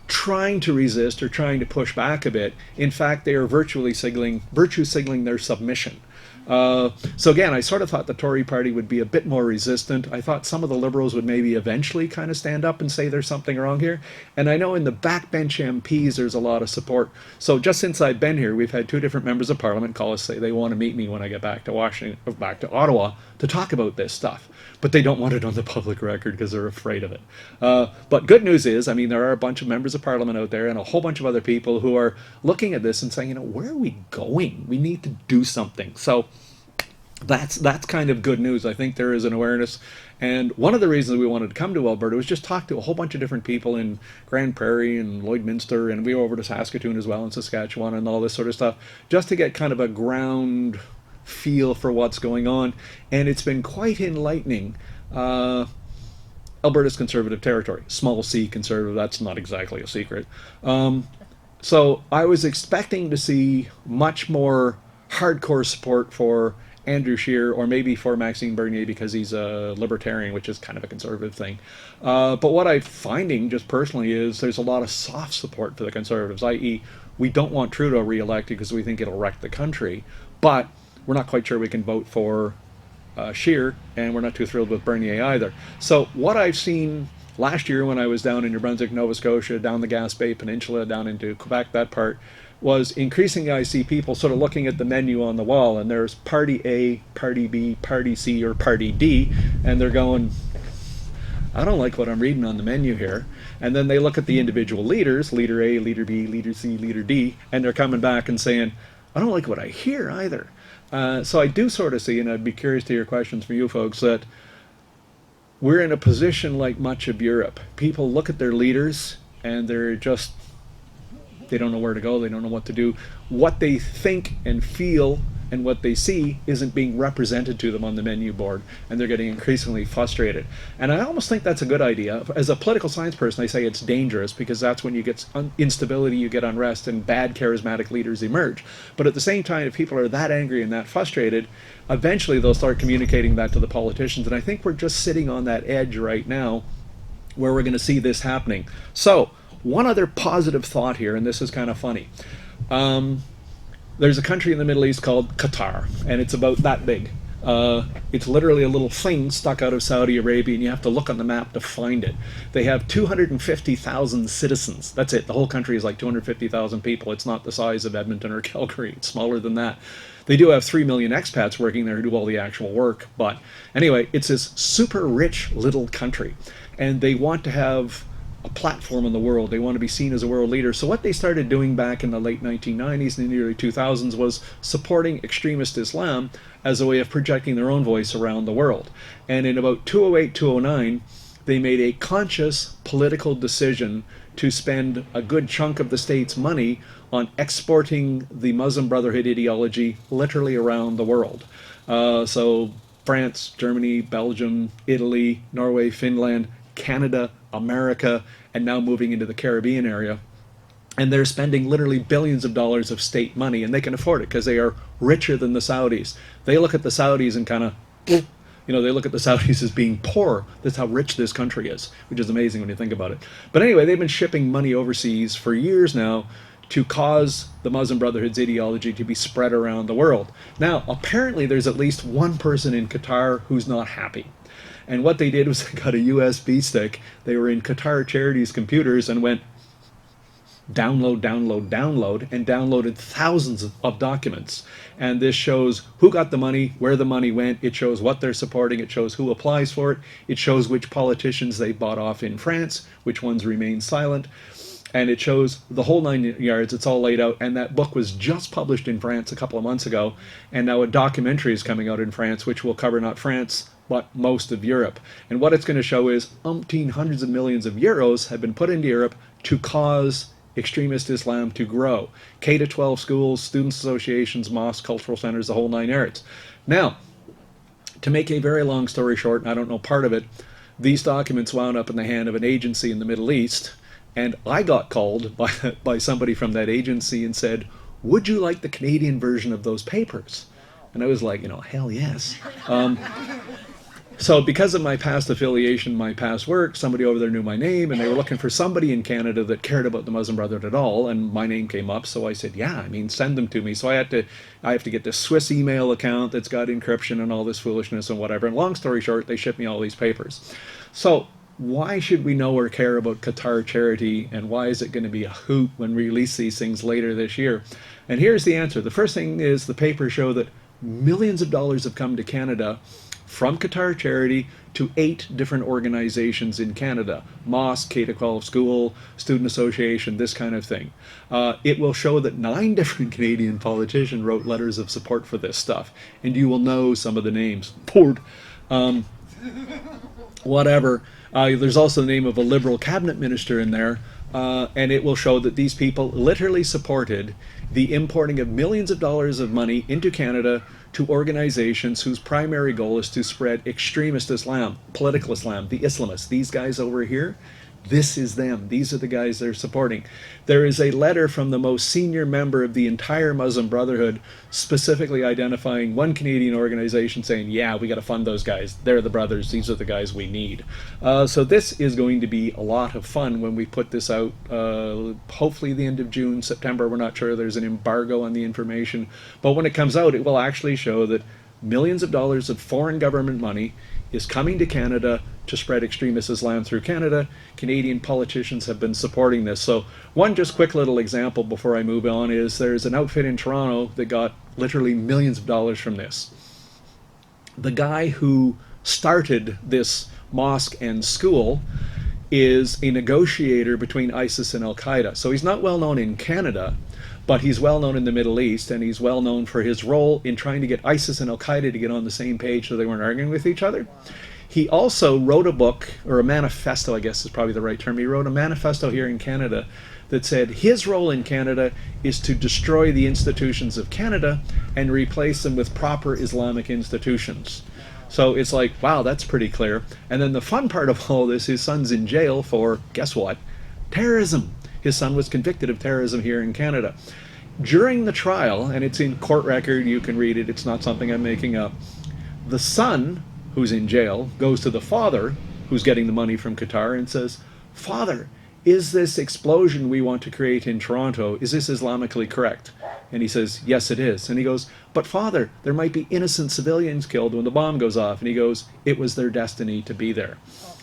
trying to resist or trying to push back a bit. In fact, they are virtue signaling their submission. So again, I sort of thought the Tory party would be a bit more resistant. I thought some of the Liberals would maybe eventually kind of stand up and say there's something wrong here. And I know in the backbench MPs there's a lot of support. So just since I've been here, we've had two different members of Parliament call us, say they want to meet me when I get back to Washington, or back to Ottawa, to talk about this stuff. But they don't want it on the public record because they're afraid of it. But good news is, I mean, there are a bunch of members of Parliament out there and a whole bunch of other people who are looking at this and saying, you know, where are we going? We need to do something. So that's kind of good news. I think there is an awareness. And one of the reasons we wanted to come to Alberta was just talk to a whole bunch of different people in Grand Prairie and Lloydminster, and we were over to Saskatoon as well, and Saskatchewan and all this sort of stuff, just to get kind of a ground feel for what's going on. And it's been quite enlightening. Alberta's conservative territory, small c conservative, that's not exactly a secret. So I was expecting to see much more hardcore support for Andrew Scheer, or maybe for Maxime Bernier because he's a libertarian, which is kind of a conservative thing. But what I'm finding, just personally, is there's a lot of soft support for the Conservatives, i.e. we don't want Trudeau re-elected because we think it'll wreck the country, but we're not quite sure we can vote for Scheer, and we're not too thrilled with Bernier either. So what I've seen last year when I was down in New Brunswick, Nova Scotia, down the Gaspé Peninsula, down into Quebec, that part, was increasingly I see people sort of looking at the menu on the wall, and there's Party A, Party B, Party C, or Party D, and they're going, I don't like what I'm reading on the menu here. And then they look at the individual leaders, Leader A, Leader B, Leader C, Leader D, and they're coming back and saying, I don't like what I hear either. So I do sort of see, and I'd be curious to hear questions from you folks, that we're in a position like much of Europe. People look at their leaders and they're just, they don't know where to go, they don't know what to do. What they think and feel and what they see isn't being represented to them on the menu board, and they're getting increasingly frustrated. And I almost think that's a good idea. As a political science person, I say it's dangerous because that's when you get instability, you get unrest, and bad charismatic leaders emerge. But at the same time, if people are that angry and that frustrated, eventually they'll start communicating that to the politicians. And I think we're just sitting on that edge right now where we're going to see this happening. So, one other positive thought here, and this is kind of funny. There's a country in the Middle East called Qatar, and it's about that big. It's literally a little thing stuck out of Saudi Arabia, and you have to look on the map to find it. They have 250,000 citizens. That's it. The whole country is like 250,000 people. It's not the size of Edmonton or Calgary. It's smaller than that. They do have 3 million expats working there who do all the actual work. But anyway, it's this super rich little country, and they want to have a platform in the world. They want to be seen as a world leader. So what they started doing back in the late 1990s and the early 2000s was supporting extremist Islam as a way of projecting their own voice around the world. And in about 2008, 2009, they made a conscious political decision to spend a good chunk of the state's money on exporting the Muslim Brotherhood ideology literally around the world. So France, Germany, Belgium, Italy, Norway, Finland, Canada, America, and now moving into the Caribbean area. And they're spending literally billions of dollars of state money, and they can afford it because they are richer than the Saudis. They look at the Saudis and kind of, they look at the Saudis as being poor. That's how rich this country is, which is amazing when you think about it. But anyway, they've been shipping money overseas for years now to cause the Muslim Brotherhood's ideology to be spread around the world. Now, apparently there's at least one person in Qatar who's not happy. And what they did was they got a USB stick. They were in Qatar Charities computers and went download, download, download, and downloaded thousands of documents. And this shows who got the money, where the money went. It shows what they're supporting. It shows who applies for it. It shows which politicians they bought off in France, which ones remain silent. And it shows the whole 9 yards. It's all laid out. And that book was just published in France a couple of months ago. And now a documentary is coming out in France, which will cover not France, but most of Europe. And what it's going to show is umpteen hundreds of millions of euros have been put into Europe to cause extremist Islam to grow. K-12 schools, students' associations, mosques, cultural centers, the whole 9 yards. Now, to make a very long story short, and I don't know part of it, these documents wound up in the hand of an agency in the Middle East, and I got called by somebody from that agency and said, would you like the Canadian version of those papers? And I was like, hell yes. So because of my past affiliation, my past work, somebody over there knew my name, and they were looking for somebody in Canada that cared about the Muslim Brotherhood at all, and my name came up, so I said, yeah, send them to me. So I have to get this Swiss email account that's got encryption and all this foolishness and whatever. And long story short, they shipped me all these papers. So why should we know or care about Qatar Charity, and why is it going to be a hoot when we release these things later this year? And here's the answer. The first thing is the papers show that millions of dollars have come to Canada from Qatar Charity to 8 different organizations in Canada. Mosque, K-12 school, student association, this kind of thing. It will show that 9 different Canadian politicians wrote letters of support for this stuff. And you will know some of the names. Port. Whatever. There's also the name of a Liberal cabinet minister in there. And it will show that these people literally supported the importing of millions of dollars of money into Canada to organizations whose primary goal is to spread extremist Islam, political Islam, the Islamists. These guys over here, this is them. These are the guys they're supporting. There is a letter from the most senior member of the entire Muslim Brotherhood specifically identifying one Canadian organization saying, yeah, we got to fund those guys. They're the brothers. These are the guys we need. So this is going to be a lot of fun when we put this out, hopefully the end of June, September. We're not sure. There's an embargo on the information. But when it comes out, it will actually show that millions of dollars of foreign government money is coming to Canada to spread extremist Islam through Canada. Canadian politicians have been supporting this. So one just quick little example before I move on is there's an outfit in Toronto that got literally millions of dollars from this. The guy who started this mosque and school is a negotiator between ISIS and Al-Qaeda. So he's not well known in Canada, but he's well known in the Middle East, and he's well known for his role in trying to get ISIS and Al-Qaeda to get on the same page so they weren't arguing with each other. He also wrote a book, or a manifesto, I guess is probably the right term. He wrote a manifesto here in Canada that said his role in Canada is to destroy the institutions of Canada and replace them with proper Islamic institutions. So it's like, wow, that's pretty clear. And then the fun part of all this, his son's in jail for, guess what? Terrorism. His son was convicted of terrorism here in Canada. During the trial, and it's in court record, you can read it, it's not something I'm making up, the son, who's in jail, goes to the father, who's getting the money from Qatar, and says, Father, is this explosion we want to create in Toronto, is this Islamically correct? And he says, yes, it is. And he goes, but Father, there might be innocent civilians killed when the bomb goes off. And he goes, it was their destiny to be there.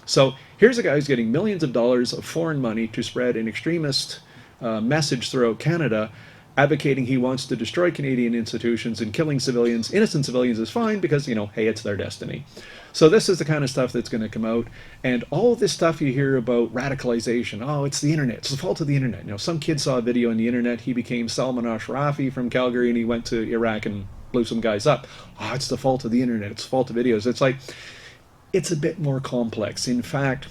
So here's a guy who's getting millions of dollars of foreign money to spread an extremist message throughout Canada, advocating he wants to destroy Canadian institutions, and killing civilians, innocent civilians, is fine because, hey, it's their destiny. So this is the kind of stuff that's going to come out. And all this stuff you hear about radicalization, oh, it's the internet, it's the fault of the internet. Some kid saw a video on the internet, he became Salman Ashrafi from Calgary, and he went to Iraq and blew some guys up. Oh, it's the fault of the internet, it's the fault of videos. It's like, it's a bit more complex. In fact,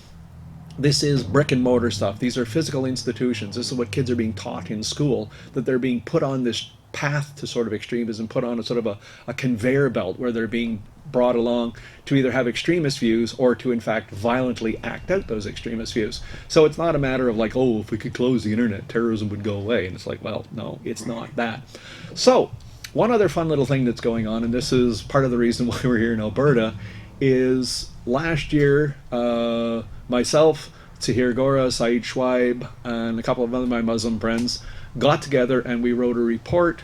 this is brick and mortar stuff. These are physical institutions. This is what kids are being taught in school, that they're being put on this path to sort of extremism, put on a sort of a conveyor belt where they're being brought along to either have extremist views or to in fact violently act out those extremist views. So it's not a matter of like, oh, if we could close the internet, terrorism would go away. And it's like, well, no, it's not that. So one other fun little thing that's going on, and this is part of the reason why we're here in Alberta, is last year, myself, Tahir Gora, Saeed Schweib, and a couple of other my Muslim friends got together and we wrote a report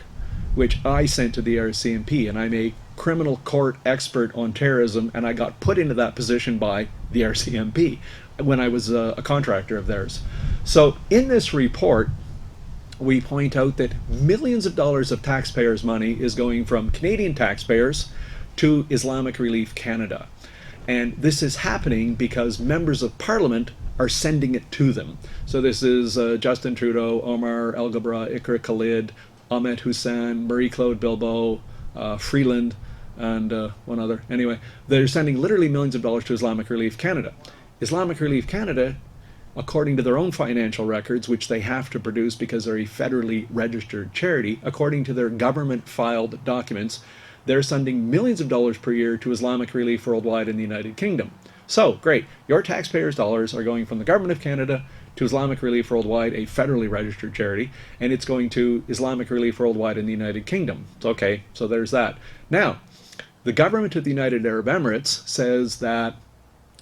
which I sent to the RCMP, and I'm a criminal court expert on terrorism, and I got put into that position by the RCMP when I was a contractor of theirs. So in this report, we point out that millions of dollars of taxpayers' money is going from Canadian taxpayers to Islamic Relief Canada. And this is happening because members of parliament are sending it to them. So this is Justin Trudeau, Omar El Gabra, Ikra Khalid, Ahmed Hussein, Marie-Claude Bilbao, Freeland, and one other. Anyway, they're sending literally millions of dollars to Islamic Relief Canada. Islamic Relief Canada, according to their own financial records, which they have to produce because they're a federally registered charity, according to their government-filed documents, they're sending millions of dollars per year to Islamic Relief Worldwide in the United Kingdom. So, great. Your taxpayers' dollars are going from the Government of Canada to Islamic Relief Worldwide, a federally registered charity, and it's going to Islamic Relief Worldwide in the United Kingdom. It's okay, so there's that. Now, the government of the United Arab Emirates says that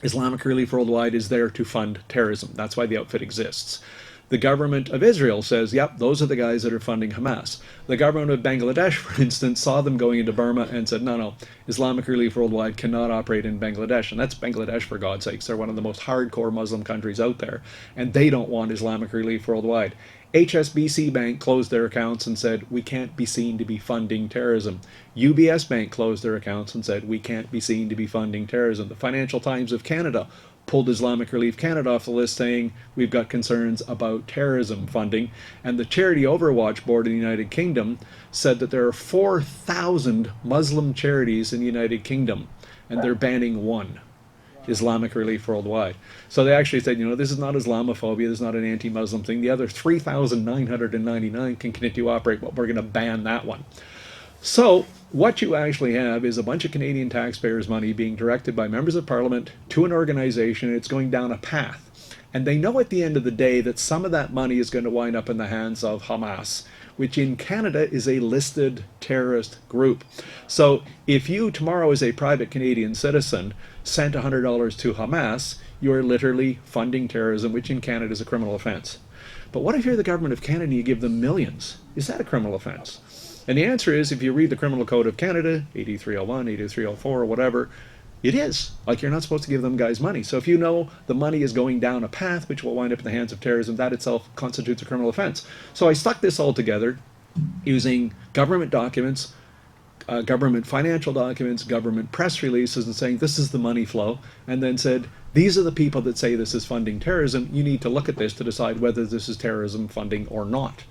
Islamic Relief Worldwide is there to fund terrorism. That's why the outfit exists. The government of Israel says, yep, those are the guys that are funding Hamas. The government of Bangladesh, for instance, saw them going into Burma and said, no, Islamic Relief Worldwide cannot operate in Bangladesh. And that's Bangladesh, for God's sakes. They're one of the most hardcore Muslim countries out there. And they don't want Islamic Relief Worldwide. HSBC Bank closed their accounts and said, we can't be seen to be funding terrorism. UBS Bank closed their accounts and said, we can't be seen to be funding terrorism. The Financial Times of Canada pulled Islamic Relief Canada off the list, saying we've got concerns about terrorism funding. And the Charity Overwatch Board in the United Kingdom said that there are 4,000 Muslim charities in the United Kingdom, and they're banning one, Islamic Relief Worldwide. So they actually said, this is not Islamophobia, this is not an anti-Muslim thing. The other 3,999 can continue to operate, but we're going to ban that one. So what you actually have is a bunch of Canadian taxpayers' money being directed by members of parliament to an organization, and it's going down a path. And they know at the end of the day that some of that money is going to wind up in the hands of Hamas, which in Canada is a listed terrorist group. So if you tomorrow as a private Canadian citizen sent $100 to Hamas, you are literally funding terrorism, which in Canada is a criminal offense. But what if you're the government of Canada and you give them millions? Is that a criminal offense? And the answer is, if you read the Criminal Code of Canada, 8301, 8304, or whatever, it is. Like, you're not supposed to give them guys money. So if you know the money is going down a path which will wind up in the hands of terrorism, that itself constitutes a criminal offense. So I stuck this all together using government documents, government financial documents, government press releases, and saying this is the money flow, and then said, these are the people that say this is funding terrorism. You need to look at this to decide whether this is terrorism funding or not.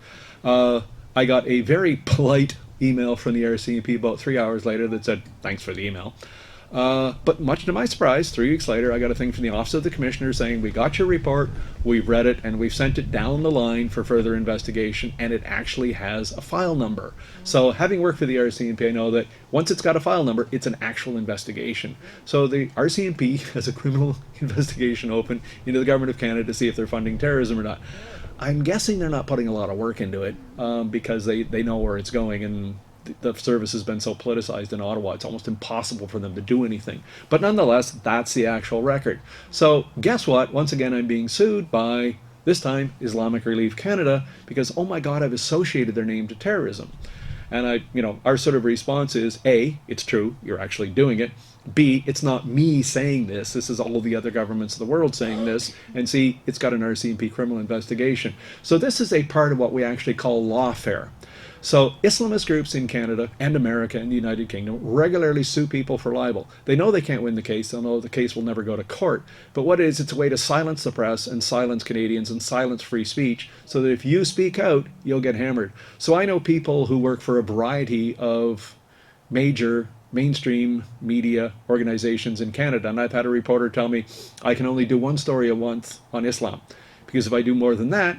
I got a very polite email from the RCMP about 3 hours later that said, thanks for the email. But much to my surprise, 3 weeks later, I got a thing from the Office of the Commissioner saying, we got your report, we've read it, and we've sent it down the line for further investigation, and it actually has a file number. So having worked for the RCMP, I know that once it's got a file number, it's an actual investigation. So the RCMP has a criminal investigation open into the Government of Canada to see if they're funding terrorism or not. I'm guessing they're not putting a lot of work into it because they know where it's going, and the service has been so politicized in Ottawa, it's almost impossible for them to do anything. But nonetheless, that's the actual record. So guess what? Once again, I'm being sued by This time, Islamic Relief Canada, because, oh my God, I've associated their name to terrorism. And our sort of response is, A, it's true, you're actually doing it. B, it's not me saying this. This is all the other governments of the world saying this. And C, it's got an RCMP criminal investigation. So this is a part of what we actually call lawfare. So Islamist groups in Canada and America and the United Kingdom regularly sue people for libel. They know they can't win the case. They'll know the case will never go to court. But what it is, it's a way to silence the press and silence Canadians and silence free speech so that if you speak out, you'll get hammered. So I know people who work for a variety of major mainstream media organizations in Canada, and I've had a reporter tell me I can only do one story a month on Islam because if I do more than that,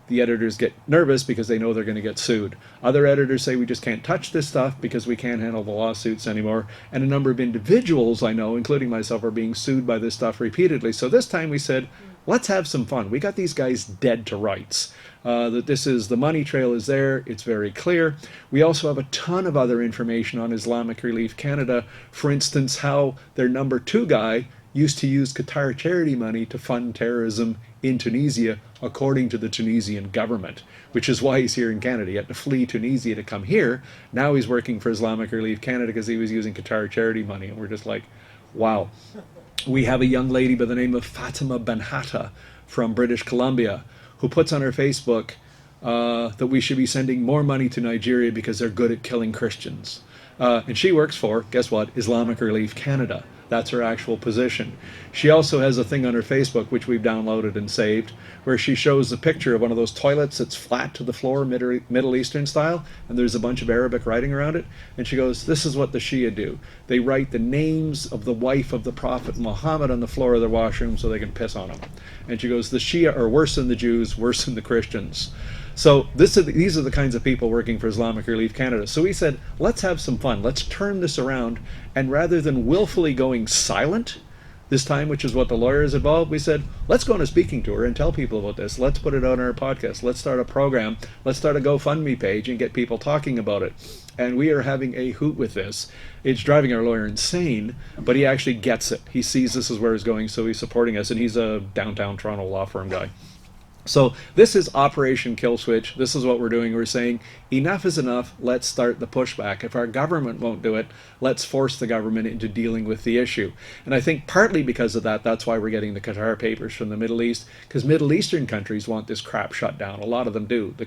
the editors get nervous because they know they're going to get sued. Other editors say we just can't touch this stuff because we can't handle the lawsuits anymore. And a number of individuals I know, including myself, are being sued by this stuff repeatedly. So this time we said, let's have some fun. We got these guys dead to rights. That this is, the money trail is there. It's very clear. We also have a ton of other information on Islamic Relief Canada. For instance, how their number 2 guy used to use Qatar charity money to fund terrorism in Tunisia, according to the Tunisian government, which is why he's here in Canada. He had to flee Tunisia to come here. Now he's working for Islamic Relief Canada because he was using Qatar charity money. And we're just like, wow. We have a young lady by the name of Fatima Benhatta from British Columbia who puts on her Facebook that we should be sending more money to Nigeria because they're good at killing Christians. And she works for, guess what, Islamic Relief Canada. That's her actual position. She also has a thing on her Facebook, which we've downloaded and saved, where she shows a picture of one of those toilets that's flat to the floor, Middle Eastern style, and there's a bunch of Arabic writing around it. And she goes, this is what the Shia do. They write the names of the wife of the Prophet Muhammad on the floor of their washroom so they can piss on him. And she goes, the Shia are worse than the Jews, worse than the Christians. So these are the kinds of people working for Islamic Relief Canada. So we said, let's have some fun. Let's turn this around. And rather than willfully going silent this time, which is what the lawyers involved, we said, let's go on a speaking tour and tell people about this. Let's put it on our podcast. Let's start a program. Let's start a GoFundMe page and get people talking about it. And we are having a hoot with this. It's driving our lawyer insane, but he actually gets it. He sees this is where it's going, so he's supporting us. And he's a downtown Toronto law firm guy. So this is Operation Kill Switch. This is what we're doing. We're saying enough is enough. Let's start the pushback. If our government won't do it, let's force the government into dealing with the issue. And I think partly because of that, that's why we're getting the Qatar papers from the Middle East, because Middle Eastern countries want this crap shut down. A lot of them do. The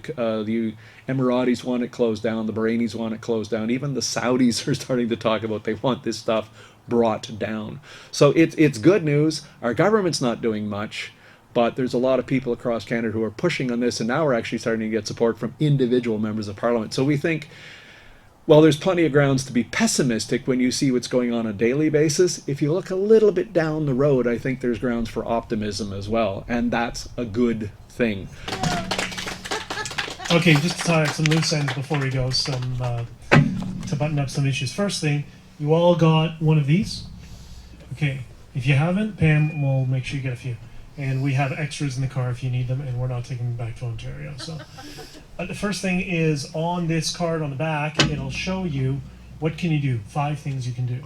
Emiratis want it closed down. The Bahrainis want it closed down. Even the Saudis are starting to talk about they want this stuff brought down. So it's good news. Our government's not doing much. But there's a lot of people across Canada who are pushing on this, and now we're actually starting to get support from individual members of Parliament. So we think, well, there's plenty of grounds to be pessimistic when you see what's going on a daily basis. If you look a little bit down the road, I think there's grounds for optimism as well, and that's a good thing. Okay, just to tie up some loose ends before we go, to button up some issues. First thing, you all got one of these. Okay, if you haven't, Pam will make sure you get a few. And we have extras in the car if you need them, and we're not taking them back to Ontario. So the first thing is on this card on the back, it'll show you what can you do, 5 things you can do.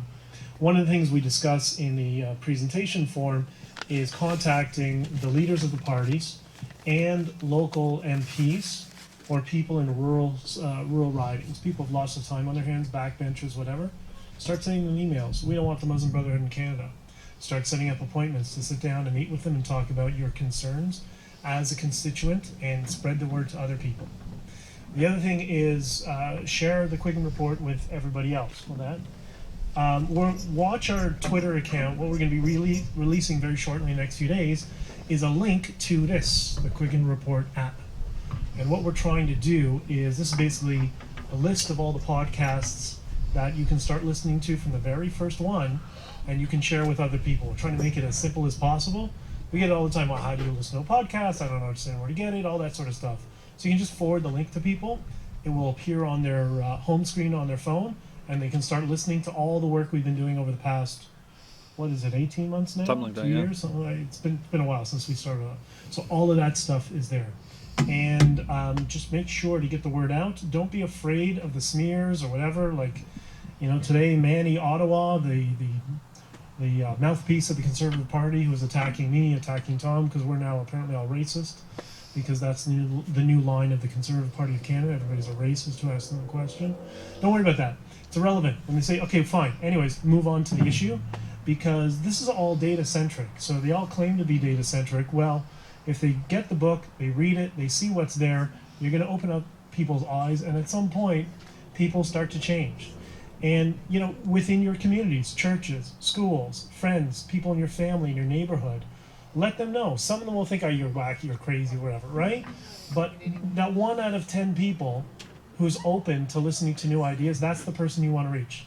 One of the things we discuss in the presentation form is contacting the leaders of the parties and local MPs or people in rural ridings. People have lots of time on their hands, backbenchers, whatever. Start sending them emails. We don't want the Muslim Brotherhood in Canada. Start setting up appointments to sit down and meet with them and talk about your concerns as a constituent and spread the word to other people. The other thing is share the Quiggin report with everybody else. Watch our Twitter account. What we're going to be releasing very shortly in the next few days is a link to this, the Quiggin report app. And what we're trying to do is, this is basically a list of all the podcasts that you can start listening to from the very first one, and you can share with other people. We're trying to make it as simple as possible. We get it all the time, well, how do you listen to a podcast? I don't understand where to get it, all that sort of stuff. So you can just forward the link to people. It will appear on their home screen on their phone, and they can start listening to all the work we've been doing over the past, 18 months now? Something like that, 2 years? Something like, it's been a while since we started on. So all of that stuff is there. And just make sure to get the word out. Don't be afraid of the smears or whatever. Today, Manny, Ottawa, the mouthpiece of the Conservative Party who was attacking me, attacking Tom, because we're now apparently all racist, because that's the new line of the Conservative Party of Canada. Everybody's a racist who asks them a question. Don't worry about that. It's irrelevant. And they say, okay, fine. Anyways, move on to the issue, because this is all data-centric. So they all claim to be data-centric. Well, if they get the book, they read it, they see what's there, you're going to open up people's eyes, and at some point, people start to change. And, within your communities, churches, schools, friends, people in your family, in your neighborhood, let them know. Some of them will think, oh, you're wacky, you're crazy, whatever, right? But that 1 out of 10 people who's open to listening to new ideas, that's the person you want to reach.